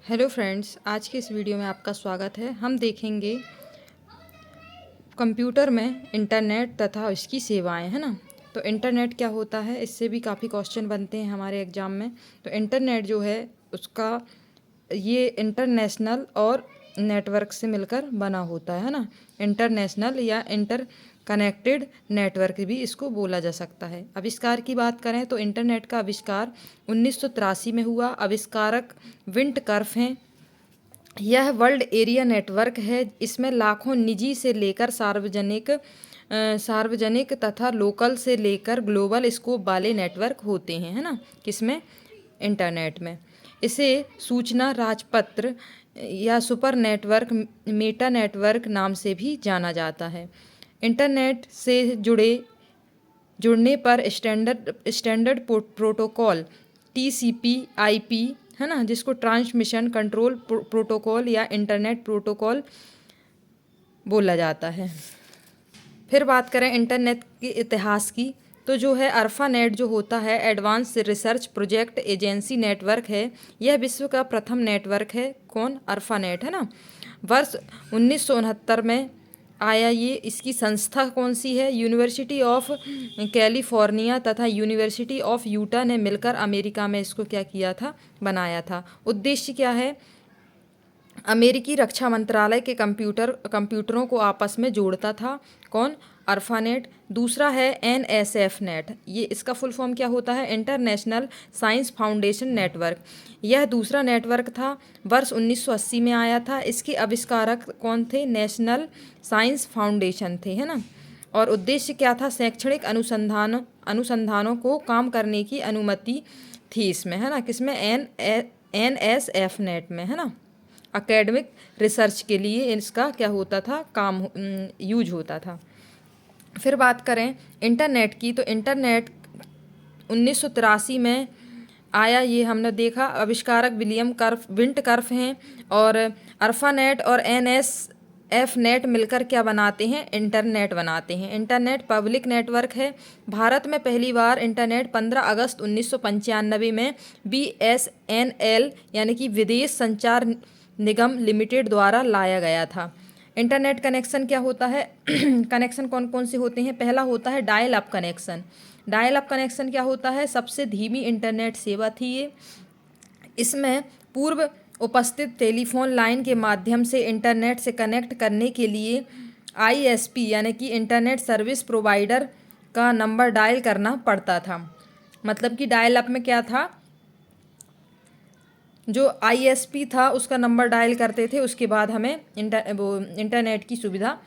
Hello friends, आज के इस वीडियो में आपका स्वागत है। हम देखेंगे कंप्यूटर में इंटरनेट तथा इसकी सेवाएं, है ना। तो इंटरनेट क्या होता है, इससे भी काफ़ी क्वेश्चन बनते हैं हमारे एग्ज़ाम में। तो इंटरनेट जो है उसका ये इंटरनेशनल और नेटवर्क से मिलकर बना होता है ना। इंटरनेशनल या इंटर कनेक्टेड नेटवर्क भी इसको बोला जा सकता है। आविष्कार की बात करें तो इंटरनेट का आविष्कार 1983 में हुआ। आविष्कारक विंट कर्फ हैं। यह वर्ल्ड एरिया नेटवर्क है। इसमें लाखों निजी से लेकर सार्वजनिक तथा लोकल से लेकर ग्लोबल स्कोप वाले नेटवर्क होते हैं, है ना। किसमें? इंटरनेट में। इसे सूचना राजपत्र या सुपर नेटवर्क, मेटा नेटवर्क नाम से भी जाना जाता है। इंटरनेट से जुड़ने पर स्टैंडर्ड प्रोटोकॉल टीसीपी आईपी, है ना, जिसको ट्रांसमिशन कंट्रोल प्रोटोकॉल या इंटरनेट प्रोटोकॉल बोला जाता है। फिर बात करें इंटरनेट के इतिहास की, तो जो है अरफानेट जो होता है advance research project agency network है। यह विश्व का प्रथम नेटवर्क है। कौन? अरफानेट, है ना। वर्ष 1969 में आया ये। इसकी संस्था कौन सी है? यूनिवर्सिटी ऑफ कैलिफोर्निया तथा यूनिवर्सिटी ऑफ यूटा ने मिलकर अमेरिका में इसको क्या किया था? बनाया था। उद्देश्य क्या है? अमेरिकी रक्षा मंत्रालय के कंप्यूटरों को आपस में जोड़ता था। कौन? अरफानेट। दूसरा है एनएसएफ नेट। ये इसका फुल फॉर्म क्या होता है? International science foundation network. यह दूसरा नेटवर्क था। वर्ष 1980 में आया था। इसके आविष्कारक कौन थे? नेशनल साइंस फाउंडेशन थे, है ना। और उद्देश्य क्या था? शैक्षणिक अनुसंधानों को काम करने की अनुमति थी इसमें, है ना। किसमें? एनएसएफ नेट में, है ना। एकेडमिक रिसर्च के लिए इसका क्या होता था? काम यूज होता था। फिर बात करें इंटरनेट की, तो इंटरनेट 1983 में आया। ये हमने देखा। आविष्कारक विंट कर्फ हैं। और अरफानेट और एनएसएफ नेट मिलकर क्या बनाते हैं? इंटरनेट बनाते हैं। इंटरनेट पब्लिक नेटवर्क है। भारत में पहली बार इंटरनेट 15 अगस्त 1995 में बीएसएनएल यानी कि विदेश संचार निगम लिमिटेड द्वारा लाया गया था। इंटरनेट कनेक्शन क्या होता है? कनेक्शन कौन कौन से होते हैं? पहला होता है dial up connection. Dial up connection क्या होता है? सबसे धीमी इंटरनेट सेवा थी ये। इसमें पूर्व उपस्थित टेलीफोन लाइन के माध्यम से इंटरनेट से कनेक्ट करने के लिए आईएसपी यानी कि इंटरनेट सर्विस प्रोवाइडर का नंबर डायल करना पड़ता था। मतलब कि डायल अप में क्या था? जो आईएसपी था उसका नंबर डायल करते थे, उसके बाद हमें इंटरनेट की सुविधा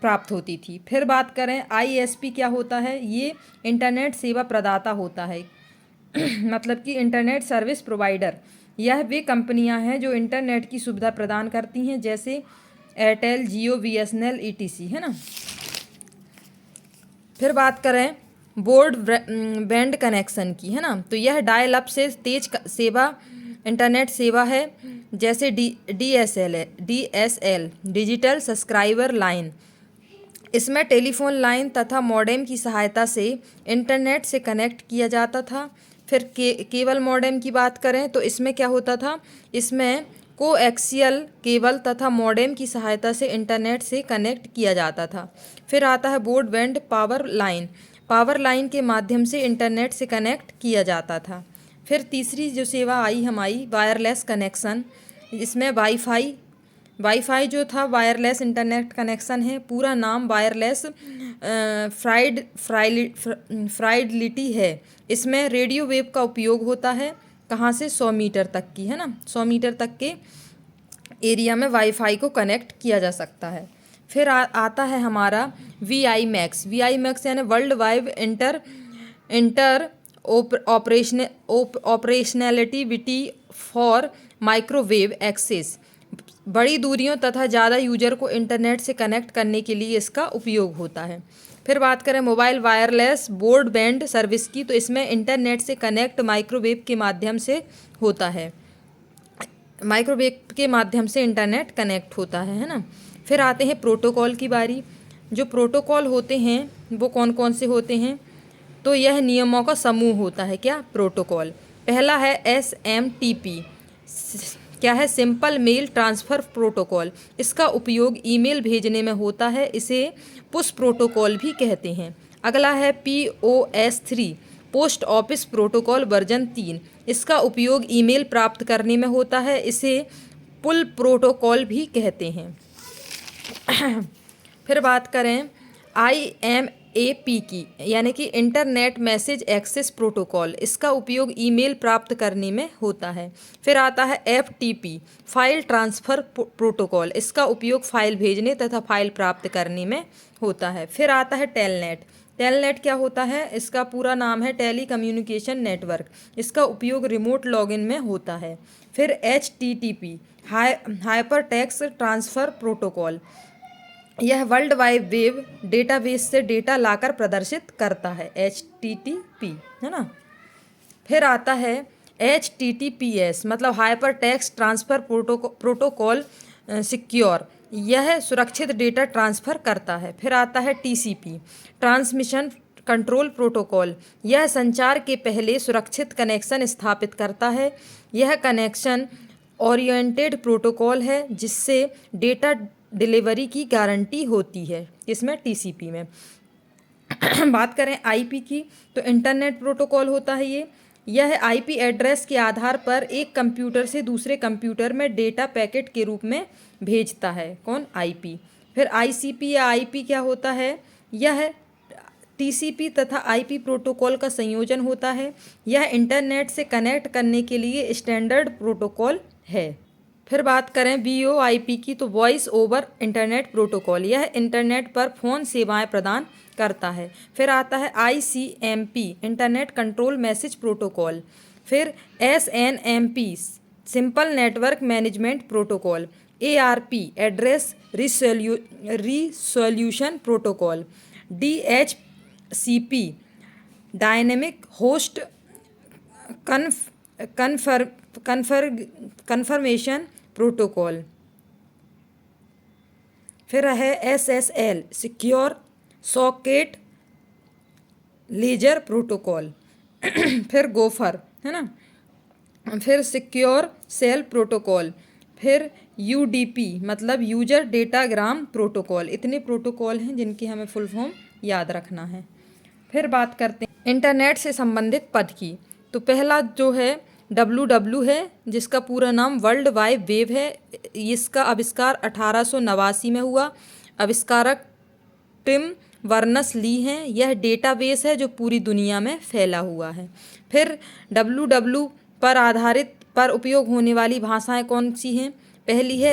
प्राप्त होती थी। फिर बात करें आईएसपी क्या होता है? ये इंटरनेट सेवा प्रदाता होता है। मतलब कि इंटरनेट सर्विस प्रोवाइडर। यह वे कंपनियां हैं जो इंटरनेट की सुविधा प्रदान करती हैं, जैसे एयरटेल, जियो, बीएसएनएल, ईटीसी, है ना। फिर बात करें बोर्ड बैंड कनेक्शन की, है ना। तो यह डायल अप से तेज सेवा इंटरनेट सेवा है, जैसे डीएसएल डिजिटल सब्सक्राइबर लाइन। इसमें टेलीफोन लाइन तथा मॉडेम की सहायता से इंटरनेट से कनेक्ट किया जाता था। फिर केबल मॉडेम की बात करें तो इसमें क्या होता था? इसमें कोएक्सियल केबल तथा मॉडेम की सहायता से इंटरनेट से कनेक्ट किया जाता था। फिर आता है broadband power line. Power line के माध्यम से इंटरनेट से कनेक्ट किया जाता था। फिर तीसरी जो सेवा आई हमारी वायरलेस कनेक्शन। इसमें वाईफाई जो था वायरलेस इंटरनेट कनेक्शन है। पूरा नाम वायरलेस फ्राइडलिटी है। इसमें रेडियो वेव का उपयोग होता है। कहाँ से? 100 मीटर तक की, है ना। 100 मीटर तक के एरिया में वाईफाई को कनेक्ट किया जा सकता है। फिर आता है हमारा वीआई मैक्स यानी world wide interoperability for microwave access. बड़ी दूरियों तथा ज़्यादा यूजर को इंटरनेट से कनेक्ट करने के लिए इसका उपयोग होता है। फिर बात करें मोबाइल वायरलेस ब्रॉडबैंड सर्विस की, तो इसमें इंटरनेट से कनेक्ट माइक्रोवेव के माध्यम से होता है। माइक्रोवेव के माध्यम से इंटरनेट कनेक्ट होता है ना। फिर आते हैं प्रोटोकॉल की बारी। जो प्रोटोकॉल होते हैं वो कौन कौन से होते हैं? तो यह नियमों का समूह होता है। क्या? प्रोटोकॉल। पहला है SMTP क्या है, सिंपल मेल ट्रांसफ़र प्रोटोकॉल। इसका उपयोग ईमेल भेजने में होता है, इसे पुश प्रोटोकॉल भी कहते हैं। अगला है POS3 post office protocol version 3। इसका उपयोग ईमेल प्राप्त करने में होता है, इसे पुल प्रोटोकॉल भी कहते हैं। फिर बात करें IMAP की, यानी कि इंटरनेट मैसेज एक्सेस प्रोटोकॉल। इसका उपयोग ईमेल प्राप्त करने में होता है। फिर आता है FTP फाइल ट्रांसफ़र प्रोटोकॉल। इसका उपयोग फाइल भेजने तथा फाइल प्राप्त करने में होता है। फिर आता है टेलनेट। टेलनेट क्या होता है, इसका पूरा नाम है टेली कम्युनिकेशन नेटवर्क। इसका उपयोग रिमोट लॉगिन में होता है। फिर HTTP hyper text transfer protocol. यह वर्ल्ड वाइड वेब डेटाबेस से डेटा लाकर प्रदर्शित करता है, HTTP, है ना। फिर आता है HTTPS मतलब hyper text transfer protocol secure. यह सुरक्षित डेटा ट्रांसफ़र करता है। फिर आता है TCP ट्रांसमिशन कंट्रोल प्रोटोकॉल। यह संचार के पहले सुरक्षित कनेक्शन स्थापित करता है। यह कनेक्शन ओरिएंटेड प्रोटोकॉल है, जिससे डेटा डिलीवरी की गारंटी होती है। इसमें TCP में बात करें IP की, तो इंटरनेट प्रोटोकॉल होता है यह IP एड्रेस के आधार पर एक कंप्यूटर से दूसरे कंप्यूटर में डेटा पैकेट के रूप में भेजता है। कौन, IP। फिर ICP या IP क्या होता है, यह TCP तथा IP प्रोटोकॉल का संयोजन होता है। यह इंटरनेट से कनेक्ट करने के लिए स्टैंडर्ड प्रोटोकॉल है। फिर बात करें VoIP की, तो वॉइस ओवर इंटरनेट प्रोटोकॉल। यह इंटरनेट पर फ़ोन सेवाएं प्रदान करता है। फिर आता है ICMP internet control message protocol. फिर SNMP simple network management protocol. ARP address resolution protocol. DHCP dynamic host confirmation protocol. फिर है SSL सिक्योर सॉकेट लेजर प्रोटोकॉल। फिर गोफर, है ना। फिर सिक्योर सेल प्रोटोकॉल। फिर UDP मतलब यूजर डेटाग्राम प्रोटोकॉल। इतने प्रोटोकॉल हैं जिनकी हमें फुल फॉर्म याद रखना है। फिर बात करते हैं इंटरनेट से संबंधित पद की, तो पहला जो है WW है, जिसका पूरा नाम वर्ल्ड वाइड वेब है। इसका आविष्कार 1889 में हुआ। आविष्कारक टिम बर्नर्स ली हैं। यह डेटाबेस है जो पूरी दुनिया में फैला हुआ है। फिर WW पर उपयोग होने वाली भाषाएं कौन सी हैं, पहली है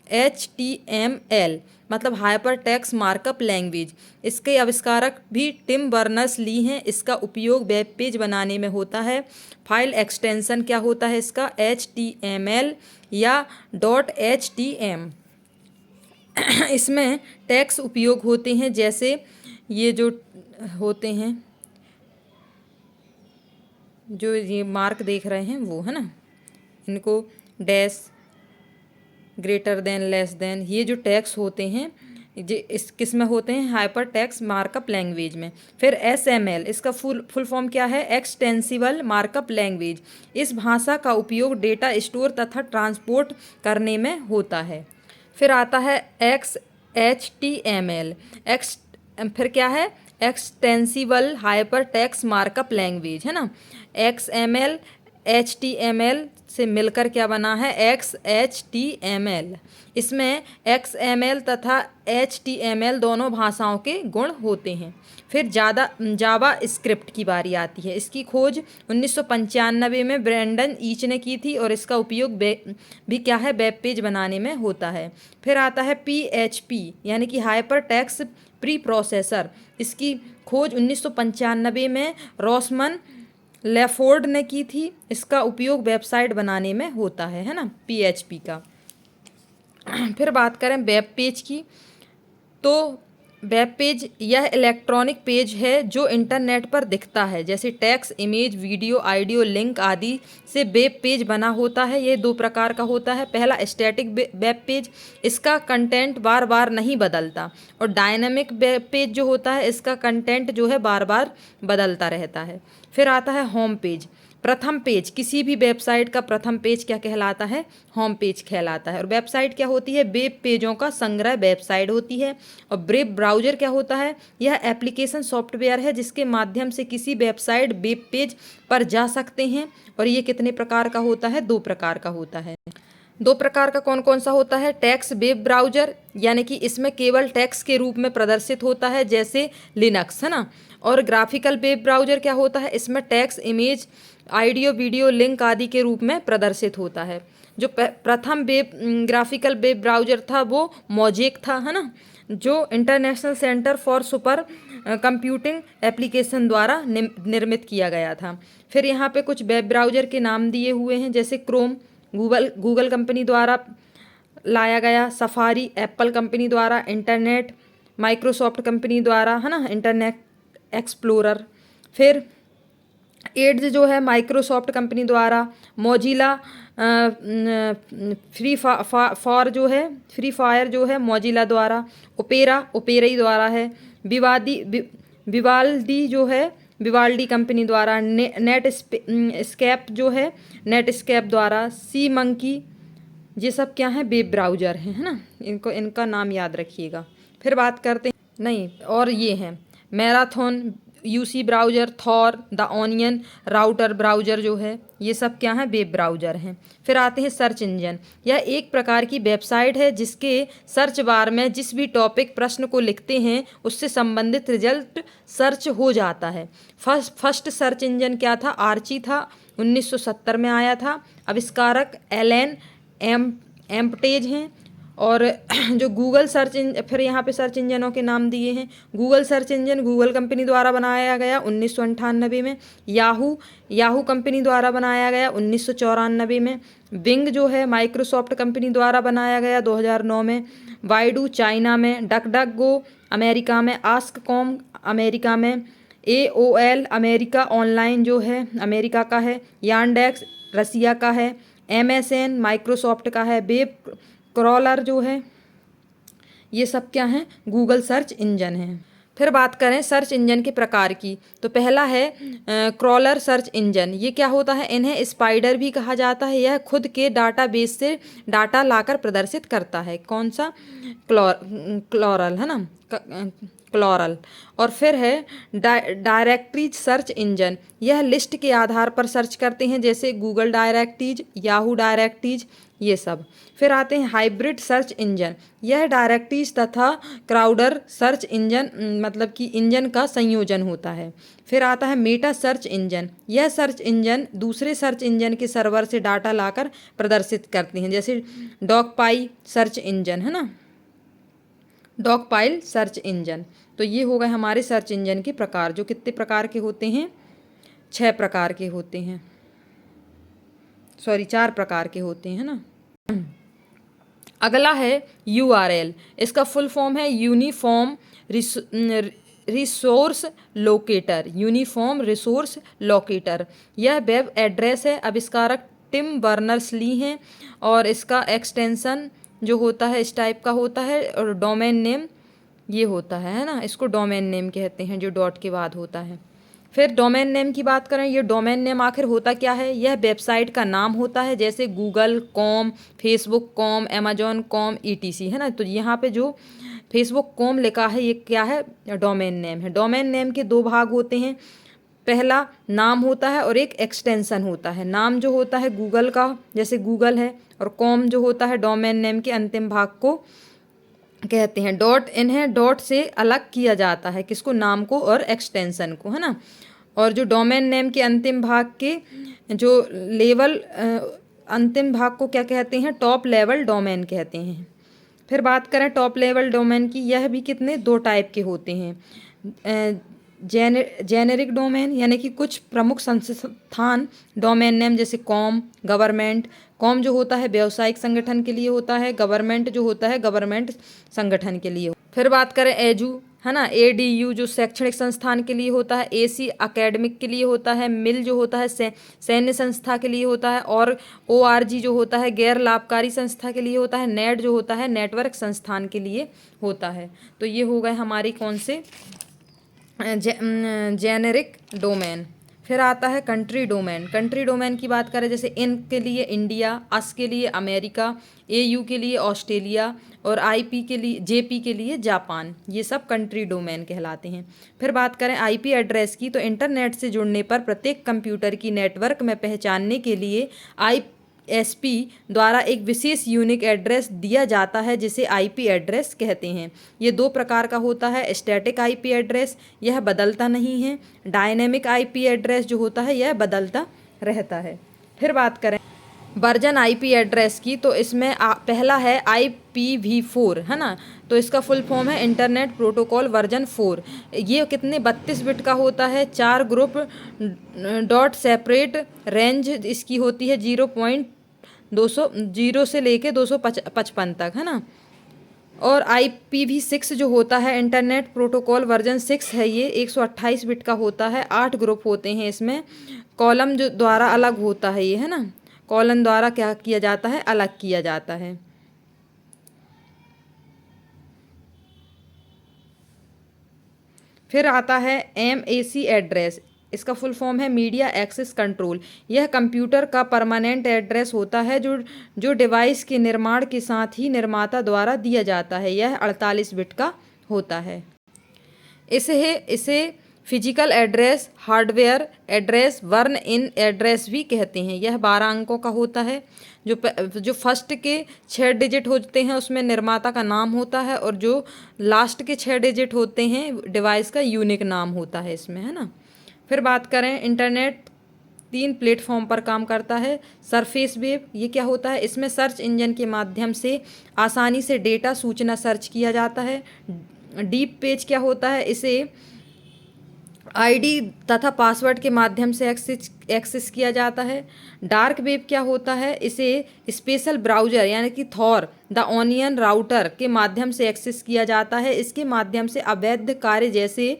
HTML मतलब हाइपर टेक्स्ट मार्कअप लैंग्वेज। इसके आविष्कारक भी टिम बर्नर्स ली हैं। इसका उपयोग वेब पेज बनाने में होता है। फाइल एक्सटेंशन क्या होता है इसका, HTML या .htm। इसमें टैग्स उपयोग होते हैं, जैसे ये जो होते हैं, जो ये मार्क देख रहे हैं वो, है ना, इनको dash, greater than, less than, ये जो टैग्स होते हैं ये इस किस में होते हैं, हाइपर टेक्स्ट मार्कअप लैंग्वेज में। फिर SML इसका फुल फॉर्म क्या है, एक्सटेंसिबल मार्कअप लैंग्वेज। इस भाषा का उपयोग डेटा स्टोर तथा ट्रांसपोर्ट करने में होता है। फिर आता है XHTML फिर क्या है, extensible hyper text markup language, है ना। XML HTML से मिलकर क्या बना है, XHTML। इसमें XML तथा HTML दोनों भाषाओं के गुण होते हैं। फिर जावा स्क्रिप्ट की बारी आती है। इसकी खोज 1995 में ब्रेंडन ईच ने की थी और इसका उपयोग भी क्या है, वेब पेज बनाने में होता है। फिर आता है PHP यानी कि हाइपर टेक्स्ट प्री प्रोसेसर। इसकी खोज 1995 में रॉसमन लेफोर्ड ने की थी। इसका उपयोग वेबसाइट बनाने में होता है ना, PHP का। फिर बात करें वेब पेज की, तो वेब पेज यह इलेक्ट्रॉनिक पेज है जो इंटरनेट पर दिखता है, जैसे text, image, video, audio, link आदि से वेब पेज बना होता है। ये दो प्रकार का होता है। पहला स्टैटिक वेब पेज, इसका कंटेंट बार बार नहीं बदलता, और डायनामिक वेब पेज जो होता है इसका कंटेंट जो है बार बार बदलता रहता है। फिर आता है होम पेज। प्रथम पेज, किसी भी वेबसाइट का प्रथम पेज क्या कहलाता है? होम पेज कहलाता है। और वेबसाइट क्या होती है? वेब पेजों का संग्रह वेबसाइट होती है। और वेब ब्राउजर क्या होता है? यह एप्लीकेशन सॉफ्टवेयर है जिसके माध्यम से किसी वेबसाइट वेब पेज पर जा सकते हैं। और ये कितने प्रकार का होता है? 2 प्रकार का होता है। 2 प्रकार का कौन कौन सा होता है? टेक्स्ट वेब ब्राउजर, यानी कि इसमें केवल टेक्स्ट के रूप में प्रदर्शित होता है, जैसे लिनक्स, है ना। और ग्राफिकल वेब ब्राउजर क्या होता है? इसमें text, image, audio, video, link आदि के रूप में प्रदर्शित होता है। जो प्रथम ग्राफिकल वेब ब्राउजर था वो मोज़ेक था, है ना, जो international centre for super computing application द्वारा निर्मित किया गया था। फिर यहाँ पे कुछ वेब ब्राउजर के नाम दिए हुए हैं, जैसे क्रोम गूगल कंपनी द्वारा लाया गया, सफारी एप्पल कंपनी द्वारा, इंटरनेट माइक्रोसॉफ्ट कंपनी द्वारा, है ना, इंटरनेट एक्सप्लोरर। फिर एड्स जो है माइक्रोसॉफ्ट कंपनी द्वारा, मोजिला फॉर जो है फ्री फायर जो है मोजिला द्वारा, ओपेरा द्वारा है, विवाल्डी जो है विवाल्डी कंपनी द्वारा, नेट स्केप जो है नेटस्केप द्वारा, सी मंकी। ये सब क्या है? वेब ब्राउजर हैं, है ना, इनका नाम याद रखिएगा। फिर बात करते हैं, नहीं, और ये हैं marathon, UC browser, Thor, the onion, router browser जो है, ये सब क्या है? वेब ब्राउजर हैं। फिर आते हैं सर्च इंजन। यह एक प्रकार की वेबसाइट है जिसके सर्च बार में जिस भी टॉपिक प्रश्न को लिखते हैं उससे संबंधित रिजल्ट सर्च हो जाता है। फर्स्ट सर्च इंजन क्या था? आर्ची था, 1970 में आया था। आविष्कारक एलन एम्पटेज हैं। और जो गूगल सर्च इंजन, फिर यहाँ पे सर्च इंजनों के नाम दिए हैं। Google search engine Google company द्वारा बनाया गया 1998 में। याहू कंपनी द्वारा बनाया गया 1994 में। बिंग जो है माइक्रोसॉफ्ट कंपनी द्वारा बनाया गया 2009 में। बाइडू चाइना में, डक गो अमेरिका में, आस्क कॉम अमेरिका में, AOL अमेरिका ऑनलाइन जो है अमेरिका का है, यानडेक्स रसिया का है, MSN माइक्रोसॉफ्ट का है, वेब क्रॉलर जो है, ये सब क्या हैं? गूगल सर्च इंजन है। फिर बात करें सर्च इंजन के प्रकार की, तो पहला है क्रॉलर सर्च इंजन। ये क्या होता है? इन्हें स्पाइडर भी कहा जाता है। यह खुद के डाटाबेस से डाटा लाकर प्रदर्शित करता है। कौन सा? क्लॉरल, है ना, क्लॉरल। और फिर है डायरेक्टरीज सर्च इंजन। यह लिस्ट के आधार पर सर्च करते हैं, जैसे गूगल डायरेक्टरीज, याहू डायरेक्टरीज, ये सब। फिर आते हैं हाइब्रिड सर्च इंजन। यह डायरेक्टरीज तथा क्राउडर सर्च इंजन, मतलब कि इंजन का संयोजन होता है। फिर आता है मेटा सर्च इंजन। यह सर्च इंजन दूसरे सर्च इंजन के सर्वर से डाटा लाकर प्रदर्शित करते हैं, जैसे डॉगपाई सर्च इंजन, है ना, डॉगपाइल सर्च इंजन। तो ये हो गए हमारे सर्च इंजन के प्रकार, जो कितने प्रकार के होते हैं? 6 प्रकार के होते हैं, 4 प्रकार के होते हैं ना। अगला है URL। इसका फुल फॉर्म है uniform resource locator. Uniform resource locator यह वेब एड्रेस है। आविष्कारक टिम बर्नर्स-ली हैं। और इसका एक्सटेंशन जो होता है इस टाइप का होता है, और डोमेन नेम ये होता है ना, इसको डोमेन नेम कहते हैं, जो डॉट के बाद होता है। फिर डोमेन नेम की बात करें, ये डोमेन नेम आखिर होता क्या है? यह वेबसाइट का नाम होता है, जैसे Google com, Facebook com, Amazon com, ETC, है ना। तो यहाँ पे जो फेसबुक कॉम लिखा है ये क्या है? डोमेन नेम है। डोमेन नेम के 2 भाग होते हैं, पहला नाम होता है और एक एक्सटेंशन होता है। नाम जो होता है गूगल का, जैसे गूगल है, और कॉम जो होता है डोमेन नेम के अंतिम भाग को कहते हैं। इन्हें डॉट से अलग किया जाता है, किसको? नाम को और एक्सटेंशन को, है ना। और जो डोमेन नेम के अंतिम भाग के जो लेवल अंतिम भाग को क्या कहते हैं? टॉप लेवल डोमेन कहते हैं। फिर बात करें टॉप लेवल डोमेन की, यह भी कितने 2 टाइप के होते हैं। जेनेरिक डोमेन, यानी कि कुछ प्रमुख संस्थान डोमेन नेम, जैसे कॉम गवर्नमेंट। कॉम जो होता है व्यावसायिक संगठन के लिए होता है, गवर्नमेंट जो होता है गवर्नमेंट संगठन के लिए। फिर बात करें एजू, है ना, ADU जो शैक्षणिक संस्थान के लिए होता है, AC अकेडमिक के लिए होता है, मिल जो होता है सैन्य संस्था के लिए होता है, और ORG जो होता है गैर लाभकारी संस्था के लिए होता है, नेट जो होता है नेटवर्क संस्थान के लिए होता है। तो ये हो गए हमारी कौन से जेनेरिक डोमेन। फिर आता है कंट्री डोमेन। कंट्री डोमेन की बात करें जैसे इन के लिए इंडिया, अस के लिए अमेरिका, एयू के लिए ऑस्ट्रेलिया और आईपी के लिए जेपी के लिए जापान, ये सब कंट्री डोमेन कहलाते हैं। फिर बात करें आईपी एड्रेस की, तो इंटरनेट से जुड़ने पर प्रत्येक कंप्यूटर की नेटवर्क में पहचानने के लिए आईएसपी द्वारा एक विशेष यूनिक एड्रेस दिया जाता है जिसे आईपी एड्रेस कहते हैं। ये दो प्रकार का होता है, स्टैटिक आईपी एड्रेस, यह बदलता नहीं है, डायनेमिक आईपी एड्रेस जो होता है यह बदलता रहता है। फिर बात करें वर्जन आईपी एड्रेस की, तो इसमें पहला है IPv4, है ना, तो इसका फुल फॉर्म है इंटरनेट प्रोटोकॉल वर्जन 4। ये कितने 32 बिट का होता है, 4 ग्रुप डॉट सेपरेट, रेंज इसकी होती है 0 से लेके 255 तक, है ना। और IPv6 जो होता है इंटरनेट प्रोटोकॉल वर्जन 6 है, ये 128 बिट का होता है, 8 ग्रुप होते हैं इसमें, कॉलम जो द्वारा अलग होता है ये, है ना, कॉलन द्वारा क्या किया जाता है, अलग किया जाता है। फिर आता है MAC एड्रेस, इसका फुल फॉर्म है मीडिया एक्सेस कंट्रोल। यह कंप्यूटर का परमानेंट एड्रेस होता है जो डिवाइस के निर्माण के साथ ही निर्माता द्वारा दिया जाता है। यह 48 बिट का होता है। इसे फिजिकल एड्रेस, हार्डवेयर एड्रेस, वर्न इन एड्रेस भी कहते हैं। यह 12 अंकों का होता है। जो फर्स्ट के 6 डिजिट होते हैं उसमें निर्माता का नाम होता है, और जो लास्ट के 6 डिजिट होते हैं डिवाइस का यूनिक नाम होता है इसमें, है ना। फिर बात करें इंटरनेट 3 प्लेटफॉर्म पर काम करता है। सरफेस वेब, ये क्या होता है, इसमें सर्च इंजन के माध्यम से आसानी से डेटा सूचना सर्च किया जाता है। डीप पेज क्या होता है, इसे आईडी तथा पासवर्ड के माध्यम से एक्सेस किया जाता है। डार्क वेब क्या होता है, इसे स्पेशल ब्राउज़र यानी कि थॉर द ऑनियन राउटर के माध्यम से एक्सेस किया जाता है। इसके माध्यम से अवैध कार्य जैसे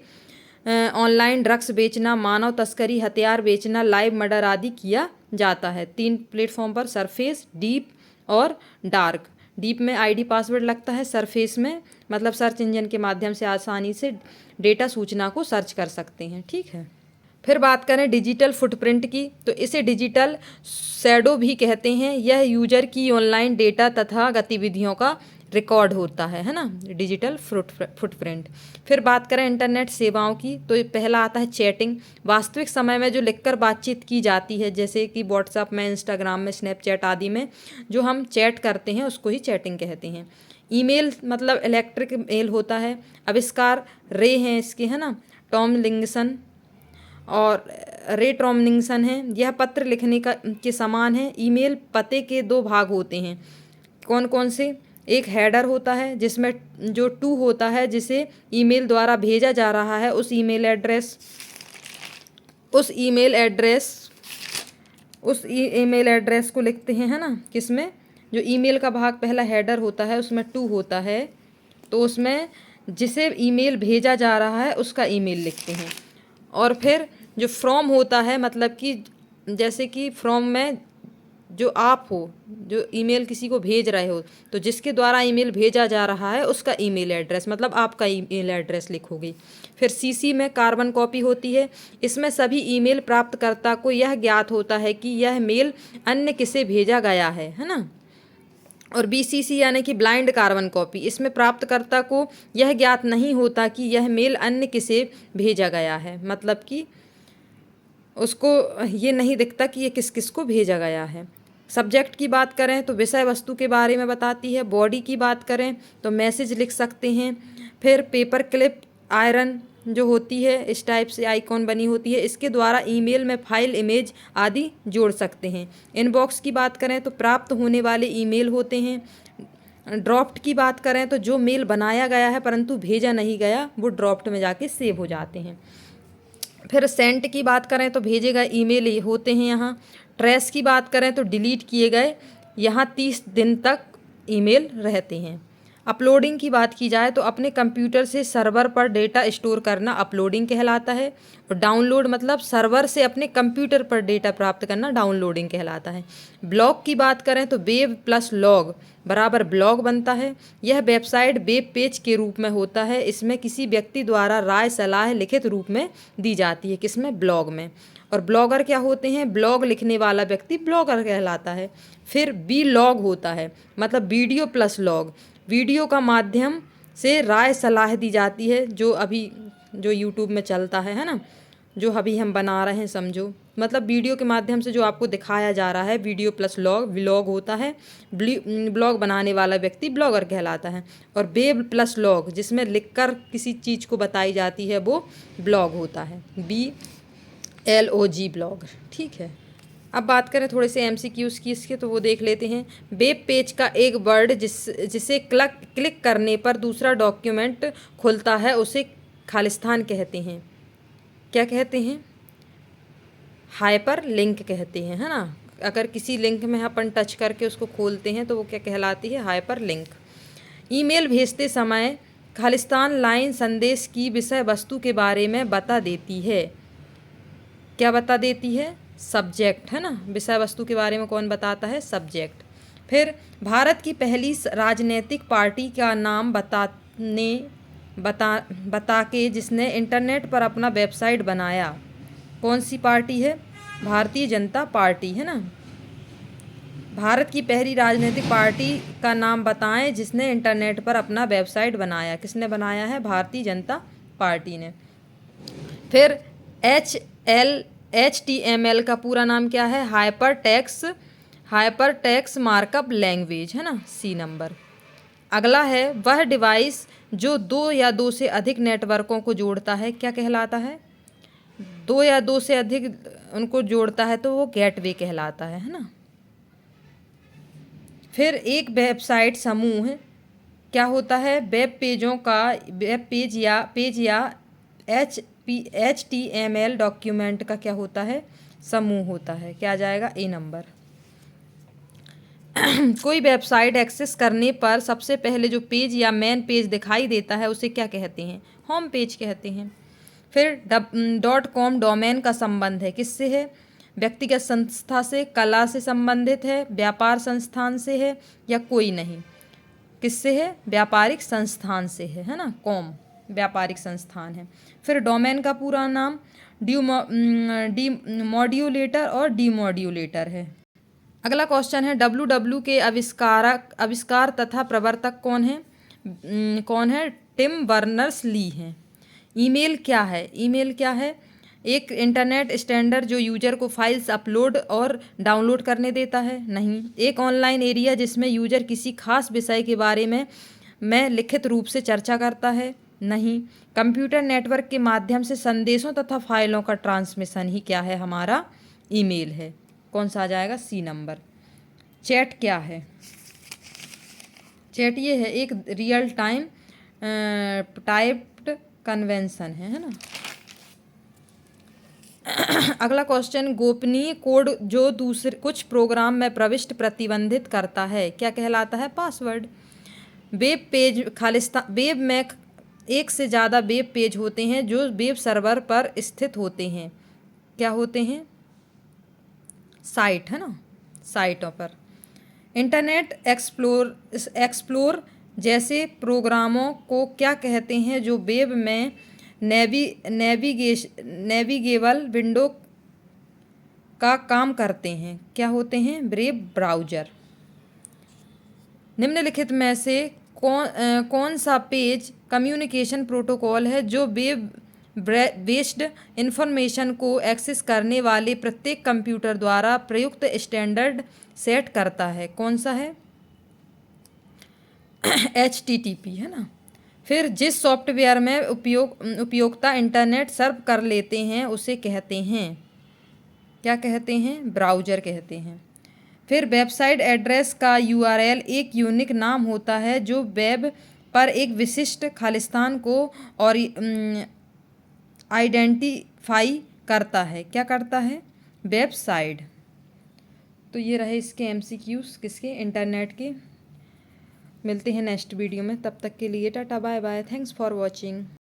ऑनलाइन ड्रग्स बेचना, मानव तस्करी, हथियार बेचना, लाइव मर्डर आदि किया जाता है। 3 प्लेटफॉर्म पर, सरफेस, डीप और डार्क। डीप में आईडी पासवर्ड लगता है, सरफेस में मतलब सर्च इंजन के माध्यम से आसानी से डेटा सूचना को सर्च कर सकते हैं, ठीक है। फिर बात करें डिजिटल फुटप्रिंट की, तो इसे डिजिटल शैडो भी कहते हैं। यह यूजर की ऑनलाइन डेटा तथा गतिविधियों का रिकॉर्ड होता है ना, डिजिटल फुटप्रिंट। फिर बात करें इंटरनेट सेवाओं की, तो पहला आता है चैटिंग। वास्तविक समय में जो लिखकर बातचीत की जाती है, जैसे कि व्हाट्सएप में, इंस्टाग्राम में, स्नैपचैट आदि में जो हम चैट करते हैं उसको ही चैटिंग कहते हैं। ईमेल मतलब इलेक्ट्रिक मेल होता है। आविष्कार रे हैं इसके, है ना, टॉमलिंसन और रे टॉमलिंसन है। यह पत्र लिखने के समान है। ईमेल पते के 2 भाग होते हैं, कौन कौन से, एक हेडर होता है जिसमें जो टू होता है जिसे ईमेल द्वारा भेजा जा रहा है, उस ईमेल एड्रेस को लिखते हैं, है ना, किसमें, जो ईमेल का भाग पहला हेडर होता है उसमें टू होता है, तो उसमें जिसे ईमेल भेजा जा रहा है उसका ईमेल लिखते हैं। और फिर जो फ्रॉम होता है, मतलब कि जैसे कि फ्रॉम में जो आप हो, जो ईमेल किसी को भेज रहे हो, तो जिसके द्वारा ईमेल भेजा जा रहा है उसका ईमेल एड्रेस, मतलब आपका ईमेल एड्रेस लिखोगे। फिर सीसी में कार्बन कॉपी होती है। इसमें सभी ईमेल प्राप्तकर्ता को यह ज्ञात होता है कि यह मेल अन्य किसे भेजा गया है ना। और BCC यानी कि ब्लाइंड कार्बन कॉपी, इसमें प्राप्तकर्ता को यह ज्ञात नहीं होता कि यह मेल अन्य किसे भेजा गया है, मतलब कि उसको ये नहीं दिखता कि ये किस किस को भेजा गया है। सब्जेक्ट की बात करें तो विषय वस्तु के बारे में बताती है। बॉडी की बात करें तो मैसेज लिख सकते हैं। फिर पेपर क्लिप, आयरन जो होती है इस टाइप से आइकॉन बनी होती है, इसके द्वारा ईमेल में फाइल, इमेज आदि जोड़ सकते हैं। इनबॉक्स की बात करें तो प्राप्त होने वाले ईमेल होते हैं। ड्रॉप्ट की बात करें तो जो मेल बनाया गया है परंतु भेजा नहीं गया, वो ड्रॉप्ट में जाके सेव हो जाते हैं। फिर सेंट की बात करें तो भेजे गए ईमेल होते हैं यहाँ। ट्रेस की बात करें तो डिलीट किए गए, यहाँ 30 दिन तक ईमेल रहते हैं। अपलोडिंग की बात की जाए तो अपने कंप्यूटर से सर्वर पर डेटा स्टोर करना अपलोडिंग कहलाता है। और डाउनलोड मतलब सर्वर से अपने कंप्यूटर पर डेटा प्राप्त करना डाउनलोडिंग कहलाता है। ब्लॉग की बात करें तो वेब प्लस लॉग बराबर ब्लॉग बनता है। यह वेबसाइट वेब पेज के रूप में होता है। इसमें किसी व्यक्ति द्वारा राय सलाह लिखित रूप में दी जाती है, किसमें, ब्लॉग में। और ब्लॉगर क्या होते हैं? ब्लॉग लिखने वाला व्यक्ति ब्लॉगर कहलाता है। फिर बी लॉग होता है, मतलब वीडियो प्लस लॉग। वीडियो का माध्यम से राय सलाह दी जाती है, जो यूट्यूब में चलता है ना, जो अभी हम बना रहे हैं समझो, मतलब वीडियो के माध्यम से जो आपको दिखाया जा रहा है, वीडियो प्लस लॉग व्लॉग होता है। ब्लॉग बनाने वाला व्यक्ति ब्लॉगर कहलाता है। और वेब प्लस लॉग, जिसमें लिखकर किसी चीज़ को बताई जाती है, वो ब्लॉग होता है, BLOG ब्लॉग। ठीक है, अब बात करें थोड़े से MCQs की इसके, तो वो देख लेते हैं। वेब पेज का एक वर्ड जिसे क्लिक करने पर दूसरा डॉक्यूमेंट खुलता है, उसे खालिस्तान कहते हैं। क्या कहते हैं? हाइपर लिंक कहते हैं, है ना। अगर किसी लिंक में अपन टच करके उसको खोलते हैं तो वो क्या कहलाती है? Hyper link. ईमेल भेजते समय खालिस्तान लाइन संदेश की विषय वस्तु के बारे में बता देती है। क्या बता देती है? सब्जेक्ट, है ना। विषय वस्तु के बारे में कौन बताता है? सब्जेक्ट। फिर भारत की पहली राजनीतिक पार्टी का नाम बता के जिसने इंटरनेट पर अपना वेबसाइट बनाया, कौन सी पार्टी है? भारतीय जनता पार्टी, है ना। भारत की पहली राजनीतिक पार्टी का नाम बताएं जिसने इंटरनेट पर अपना वेबसाइट बनाया। किसने बनाया है? भारतीय जनता पार्टी ने। फिर HTML का पूरा नाम क्या है? हाइपर टेक्स्ट मार्कअप लैंग्वेज, है ना, C नंबर। अगला है वह डिवाइस जो 2 या 2 से अधिक नेटवर्कों को जोड़ता है, क्या कहलाता है? 2 या 2 से अधिक उनको जोड़ता है तो वो गेटवे कहलाता है ना। फिर एक वेबसाइट समूह क्या होता है? वेब पेज या HTML डॉक्यूमेंट का क्या होता है? समूह होता है। क्या आ जाएगा? A number. कोई वेबसाइट एक्सेस करने पर सबसे पहले जो पेज या मेन पेज दिखाई देता है उसे क्या कहते हैं? होम पेज कहते हैं। फिर .com डोमेन का संबंध है, किससे है? व्यक्तिगत संस्था से, कला से संबंधित है, व्यापार संस्थान से है, या कोई नहीं? किससे है? व्यापारिक संस्थान से है ना। कॉम व्यापारिक संस्थान है। फिर डोमेन का पूरा नाम मॉड्यूलेटर और डीमॉड्यूलेटर है। अगला क्वेश्चन है WWW के आविष्कार तथा प्रवर्तक कौन है? टिम बर्नर्स ली हैं। ईमेल क्या है? ईमेल क्या है? एक इंटरनेट स्टैंडर्ड जो यूजर को फाइल्स अपलोड और डाउनलोड करने देता है? नहीं। एक ऑनलाइन एरिया जिसमें यूजर किसी खास विषय के बारे में लिखित रूप से चर्चा करता है? नहीं। कंप्यूटर नेटवर्क के माध्यम से संदेशों तथा फाइलों का ट्रांसमिशन ही क्या है? हमारा ईमेल है। कौन सा आ जाएगा? C number. चैट क्या है? चैट ये है एक रियल टाइम टाइप्ड कन्वेंशन है ना। अगला क्वेश्चन गोपनीय कोड जो दूसरे कुछ प्रोग्राम में प्रविष्ट प्रतिबंधित करता है, क्या कहलाता है? पासवर्ड। वेब में एक से ज़्यादा वेब पेज होते हैं जो वेब सर्वर पर स्थित होते हैं, क्या होते हैं? साइट, है ना, साइटों पर। इंटरनेट एक्सप्लोर जैसे प्रोग्रामों को क्या कहते हैं जो वेब में नेविगेबल विंडो का काम करते हैं, क्या होते हैं? Web browser. निम्नलिखित में से कौन सा पेज कम्युनिकेशन प्रोटोकॉल है जो वेब बेस्ड इंफॉर्मेशन को एक्सेस करने वाले प्रत्येक कंप्यूटर द्वारा प्रयुक्त स्टैंडर्ड सेट करता है? कौन सा है? HTTP, है ना। फिर जिस सॉफ्टवेयर में उपयोक्ता इंटरनेट सर्व कर लेते हैं उसे कहते हैं, क्या कहते हैं? ब्राउज़र कहते हैं। फिर वेबसाइट एड्रेस का URL एक यूनिक नाम होता है जो वेब पर एक विशिष्ट खालिस्तान को और आइडेंटिफाई करता है, क्या करता है? वेबसाइट। तो ये रहे इसके MCQs किसके? इंटरनेट के। मिलते हैं नेक्स्ट वीडियो में, तब तक के लिए tata bye bye, thanks for watching.